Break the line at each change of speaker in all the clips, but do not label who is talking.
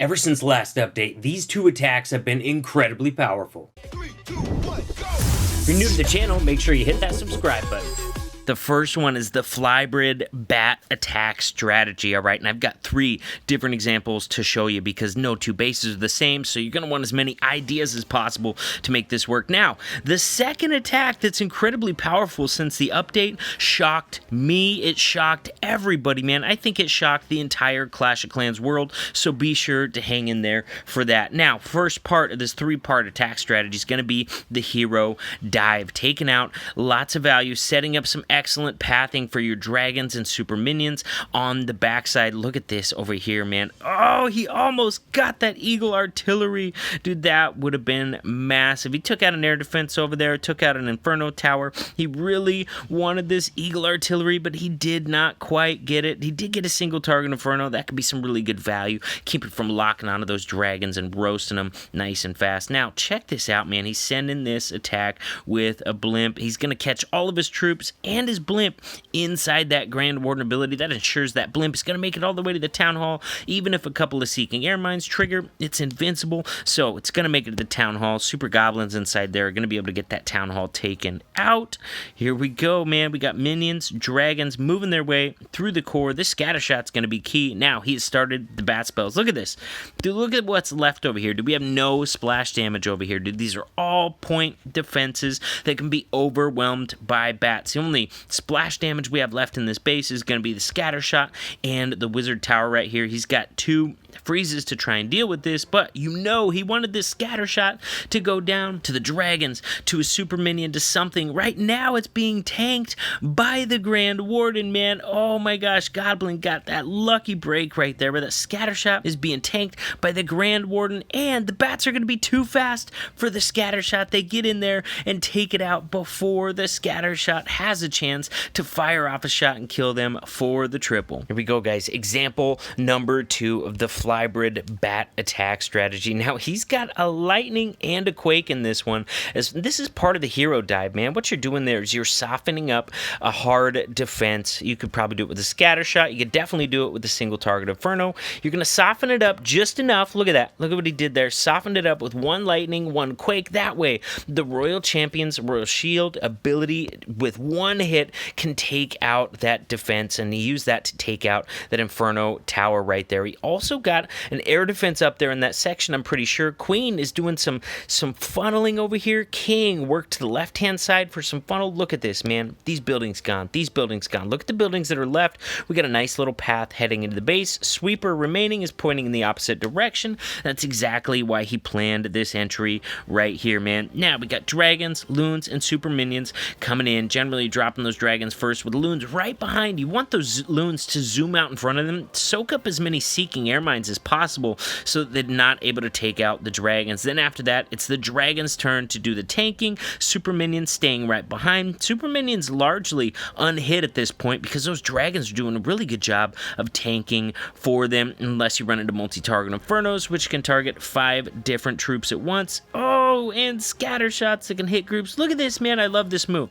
Ever since last update, these two attacks have been incredibly powerful.
3, 2, 1, go!
If you're new to the channel, make sure you hit that subscribe button.
The first one is the Flybrid bat attack strategy, all right? And I've got 3 different examples to show you because no two bases are the same, so you're going to want as many ideas as possible to make this work. Now, the second attack that's incredibly powerful since the update shocked me. It shocked everybody, man. I think it shocked the entire Clash of Clans world, so be sure to hang in there for that. Now, first part of this 3-part attack strategy is going to be the hero dive. Taking out lots of value, setting up some excellent pathing for your dragons and super minions on the backside. Look at this over here, man. Oh, he almost got that eagle artillery. Dude, that would have been massive. He took out an air defense over there, took out an inferno tower. He really wanted this eagle artillery, but he did not quite get it. He did get a single target inferno. That could be some really good value. Keep it from locking onto those dragons and roasting them nice and fast. Now, check this out, man. He's sending this attack with a blimp. He's going to catch all of his troops and his blimp inside that Grand Warden ability. That ensures that blimp is going to make it all the way to the Town Hall. Even if a couple of Seeking Air Mines trigger, it's invincible, so it's going to make it to the Town Hall. Super Goblins inside there are going to be able to get that Town Hall taken out. Here we go, man. We got minions, dragons moving their way through the core. This scatter shot's going to be key. Now, he has started the bat spells. Look at this. Dude, look at what's left over here. Dude, we have no splash damage over here. Dude, these are all point defenses that can be overwhelmed by bats. The only splash damage we have left in this base is going to be the scatter shot and the wizard tower right here. He's got 2 freezes to try and deal with this, but you know he wanted this scatter shot to go down to the dragons, to a super minion, to something. Right now it's being tanked by the Grand Warden, man. Oh my gosh, Goblin got that lucky break right there, where that scatter shot is being tanked by the Grand Warden, and the bats are going to be too fast for the scatter shot. They get in there and take it out before the scatter shot has a chance to fire off a shot and kill them for the triple. Here we go, guys. Example number 2 of the Flybrid bat attack strategy. Now, he's got a lightning and a quake in this one, as this is part of the hero dive, man. What you're doing there is you're softening up a hard defense. You could probably do it with a scatter shot. You could definitely do it with a single target inferno. You're going to soften it up just enough. Look at that. Look at what he did there. Softened it up with 1 lightning, 1 quake. That way, the Royal Champion's Royal Shield ability with 1 hit can take out that defense, and he used that to take out that inferno tower right there. He also got an air defense up there in that section, I'm pretty sure. Queen is doing some funneling over here. King worked to the left-hand side for some funnel. Look at this, man. These buildings gone. These buildings gone. Look at the buildings that are left. We got a nice little path heading into the base. Sweeper remaining is pointing in the opposite direction. That's exactly why he planned this entry right here, man. Now, we got dragons, loons, and super minions coming in, generally dropping those dragons first with the loons right behind. You want those loons to zoom out in front of them, soak up as many Seeking Air Mines as possible so that they're not able to take out the dragons. Then after that, it's the dragons' turn to do the tanking. Super minions staying right behind. Super minions largely unhit at this point because those dragons are doing a really good job of tanking for them, unless you run into multi-target infernos, which can target 5 different troops at once. Oh, and scatter shots that can hit groups. Look at this, man. I love this move.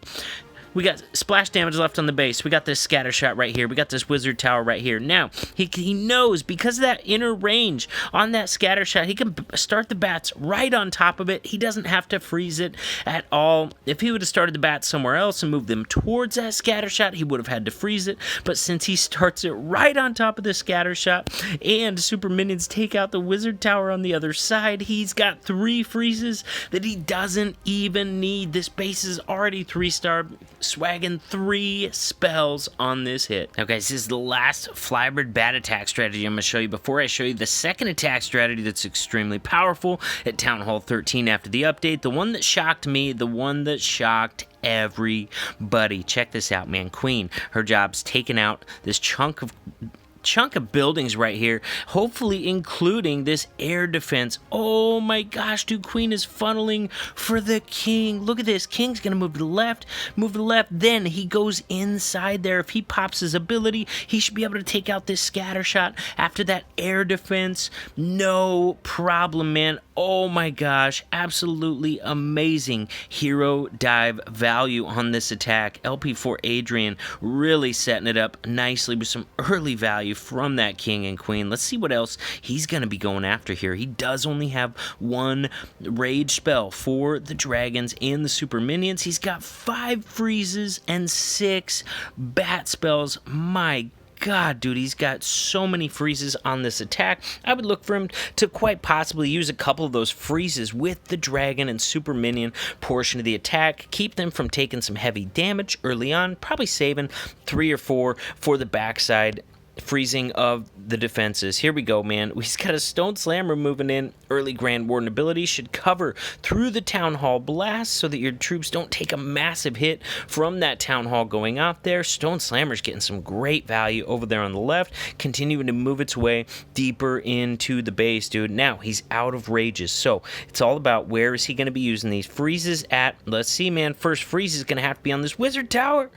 We got splash damage left on the base. We got this scatter shot right here. We got this wizard tower right here. Now, he knows because of that inner range on that scatter shot, he can start the bats right on top of it. He doesn't have to freeze it at all. If he would have started the bats somewhere else and moved them towards that scatter shot, he would have had to freeze it. But since he starts it right on top of the scatter shot and super minions take out the wizard tower on the other side, he's got 3 freezes that he doesn't even need. This base is already 3-star. Swagging 3 spells on this hit. Now, guys, this is the last Flybrid bat attack strategy I'm going to show you before I show you the second attack strategy that's extremely powerful at Town Hall 13 after the update. The one that shocked me, the one that shocked everybody. Check this out, man. Queen, her job's taking out this chunk of buildings right here, hopefully including this air defense. Oh my gosh, dude, Queen is funneling for the king. Look at this. King's gonna move to the left, then he goes inside there. If he pops his ability, he should be able to take out this scatter shot after that air defense. No problem, man. Oh my gosh, absolutely amazing hero dive value on this attack. LP4 Adrian really setting it up nicely with some early value from that king and queen. Let's see what else he's going to be going after here. He does only have one rage spell for the dragons and the super minions. He's got 5 freezes and 6 bat spells. My God, dude, he's got so many freezes on this attack. I would look for him to quite possibly use a couple of those freezes with the dragon and super minion portion of the attack. Keep them from taking some heavy damage early on, probably saving 3 or 4 for the backside freezing of the defenses. Here we go, man. We've got a Stone Slammer moving in. Early Grand Warden ability should cover through the Town Hall blast so that your troops don't take a massive hit from that Town Hall going out there. Stone Slammer's getting some great value over there on the left, continuing to move its way deeper into the base, dude. Now, he's out of rages, so it's all about where is he going to be using these freezes at. Let's see, man. First freeze is going to have to be on this Wizard Tower.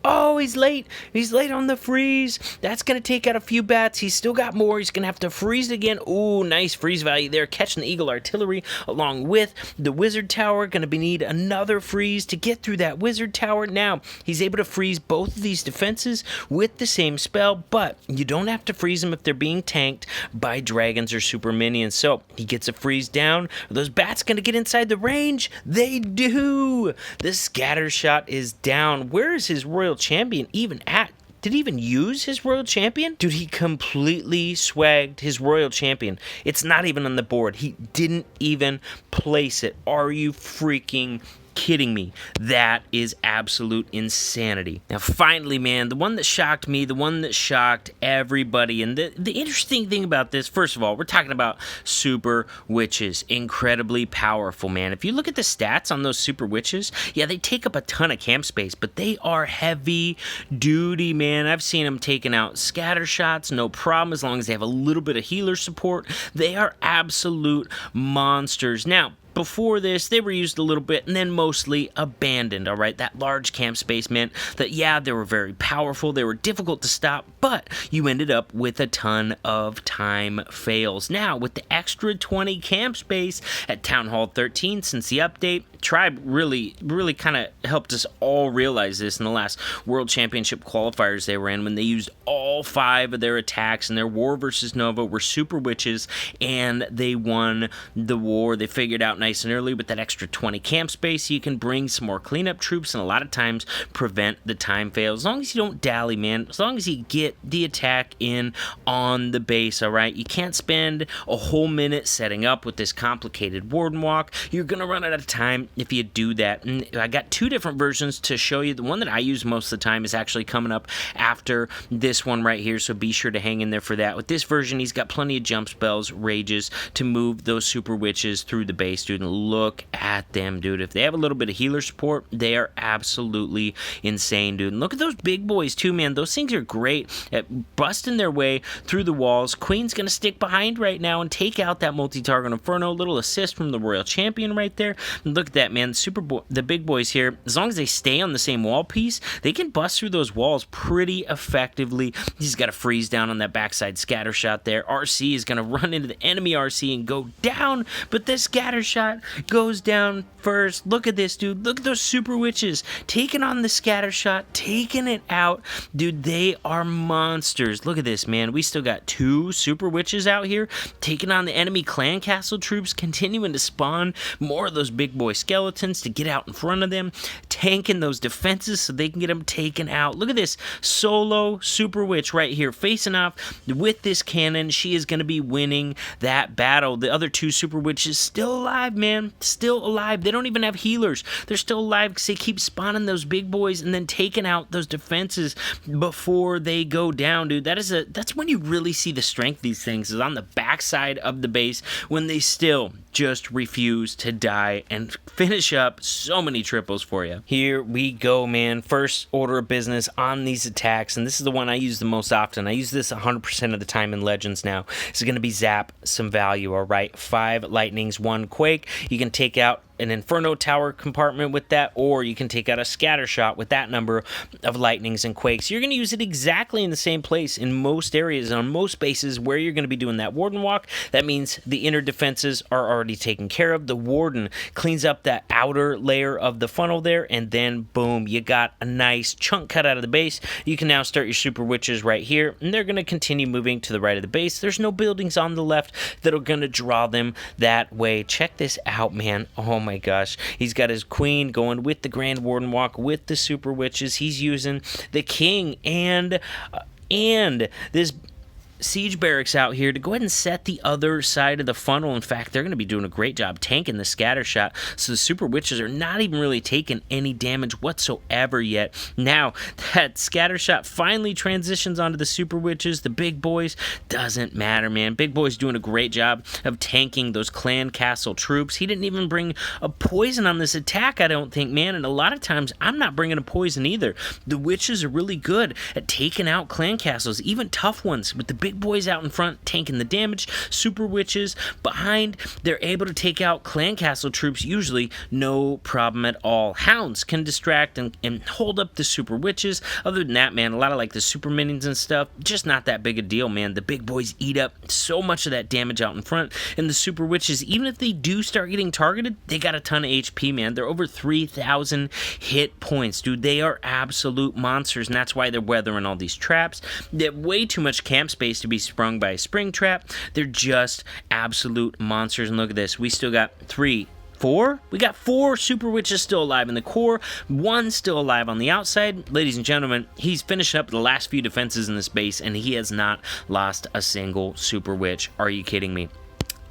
Oh, he's late. He's late on the freeze. That's going to take out a few bats. He's still got more. He's going to have to freeze again. Ooh, nice freeze value there. Catching the Eagle Artillery along with the Wizard Tower. Going to need another freeze to get through that Wizard Tower. Now, he's able to freeze both of these defenses with the same spell, but you don't have to freeze them if they're being tanked by dragons or super minions. So, he gets a freeze down. Are those bats going to get inside the range? They do. The scatter shot is down. Where is his Royal Champion even at? Did he even use his Royal Champion? Dude, he completely swagged his Royal Champion. It's not even on the board. He didn't even place it. Are you freaking kidding me? That is absolute insanity. Now, finally, man, the one that shocked me, the one that shocked everybody, and the interesting thing about this, first of all, we're talking about super witches. Incredibly powerful, man. If you look at the stats on those super witches, yeah, they take up a ton of camp space, but they are heavy duty, man. I've seen them taking out scatter shots, no problem, as long as they have a little bit of healer support. They are absolute monsters. Now, before this, they were used a little bit and then mostly abandoned, all right? That large camp space meant that, yeah, they were very powerful, they were difficult to stop, but you ended up with a ton of time fails. Now, with the extra 20 camp space at Town Hall 13 since the update, Tribe really kind of helped us all realize this in the last World Championship qualifiers they were in, when they used all 5 of their attacks in their War versus Nova were Super Witches, and they won the war. They figured out nice and early with that extra 20 camp space, you can bring some more cleanup troops and a lot of times prevent the time fail. As long as you don't dally, man, as long as you get the attack in on the base, all right? You can't spend a whole minute setting up with this complicated Warden Walk. You're going to run out of time if you do that. And I got 2 different versions to show you. The one that I use most of the time is actually coming up after this one right here, so be sure to hang in there for that. With this version, he's got plenty of jump spells, rages to move those super witches through the base, dude. And look at them, dude. If they have a little bit of healer support, they are absolutely insane, dude. And look at those big boys too, man. Those things are great at busting their way through the walls. Queen's gonna stick behind right now and take out that multi-target Inferno. Little assist from the Royal Champion right there. And look at that, man. The big boys here, as long as they stay on the same wall piece, they can bust through those walls pretty effectively. He's got a freeze down on that backside scatter shot there. RC is gonna run into the enemy RC and go down, but the scatter shot goes down first. Look at this, dude. Look at those super witches taking on the scatter shot, taking it out. Dude, they are monsters. Look at this, man. We still got 2 super witches out here taking on the enemy clan castle troops, continuing to spawn more of those big boy skeletons to get out in front of them, tanking those defenses so they can get them taken out. Look at this solo super witch right here facing off with this cannon. She is going to be winning that battle. The other 2 super witches still alive, man. Still alive. They don't even have healers. They're still alive because they keep spawning those big boys and then taking out those defenses before they go down, dude. That's when you really see the strength of these things, is on the backside of the base when they still just refuse to die and finish up so many triples for you. Here we go, man. First order of business on these attacks, and this is the one I use the most often. I use this 100% of the time in Legends now. This is going to be zap some value, all right? 5 lightnings, 1 quake. You can take out an Inferno Tower compartment with that, or you can take out a scatter shot with that number of lightnings and quakes. You're going to use it exactly in the same place in most areas and on most bases where you're going to be doing that Warden Walk. That means the inner defenses are already already taken care of. The Warden cleans up that outer layer of the funnel there, and then boom, you got a nice chunk cut out of the base. You can now start your Super Witches right here, and they're going to continue moving to the right of the base. There's no buildings on the left that are going to draw them that way. Check this out, man. Oh my gosh. He's got his Queen going with the Grand Warden Walk with the Super Witches. He's using the King and this Siege Barracks out here to go ahead and set the other side of the funnel. In fact, they're going to be doing a great job tanking the scatter shot, so the Super Witches are not even really taking any damage whatsoever yet. Now, that scatter shot finally transitions onto the Super Witches. The big boys, doesn't matter, man. Big boy's doing a great job of tanking those clan castle troops. He didn't even bring a poison on this attack, I don't think, man, and a lot of times I'm not bringing a poison either. The Witches are really good at taking out clan castles, even tough ones, with the big boys out in front taking the damage. Super Witches behind, they're able to take out clan castle troops usually no problem at all. Hounds can distract and hold up the Super Witches. Other than that, man, a lot of like the super minions and stuff, just not that big a deal, man. The big boys eat up so much of that damage out in front, and the Super Witches, even if they do start getting targeted, they got a ton of HP, man. They're over 3,000 hit points, dude. They are absolute monsters, and that's why they're weathering all these traps. They have way too much camp space to be sprung by a spring trap. They're just absolute monsters. And look at this, we still got we got 4 Super Witches still alive in the core, 1 still alive on the outside. Ladies and gentlemen, he's finishing up the last few defenses in this base, and he has not lost a single Super Witch. Are you kidding me?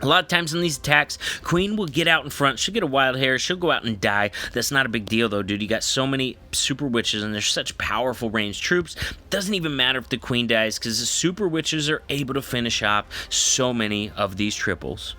A lot of times in these attacks, Queen will get out in front, she'll get a wild hair, she'll go out and die. That's not a big deal though, dude. You got so many Super Witches and they're such powerful ranged troops. Doesn't even matter if the Queen dies, because the Super Witches are able to finish off so many of these triples.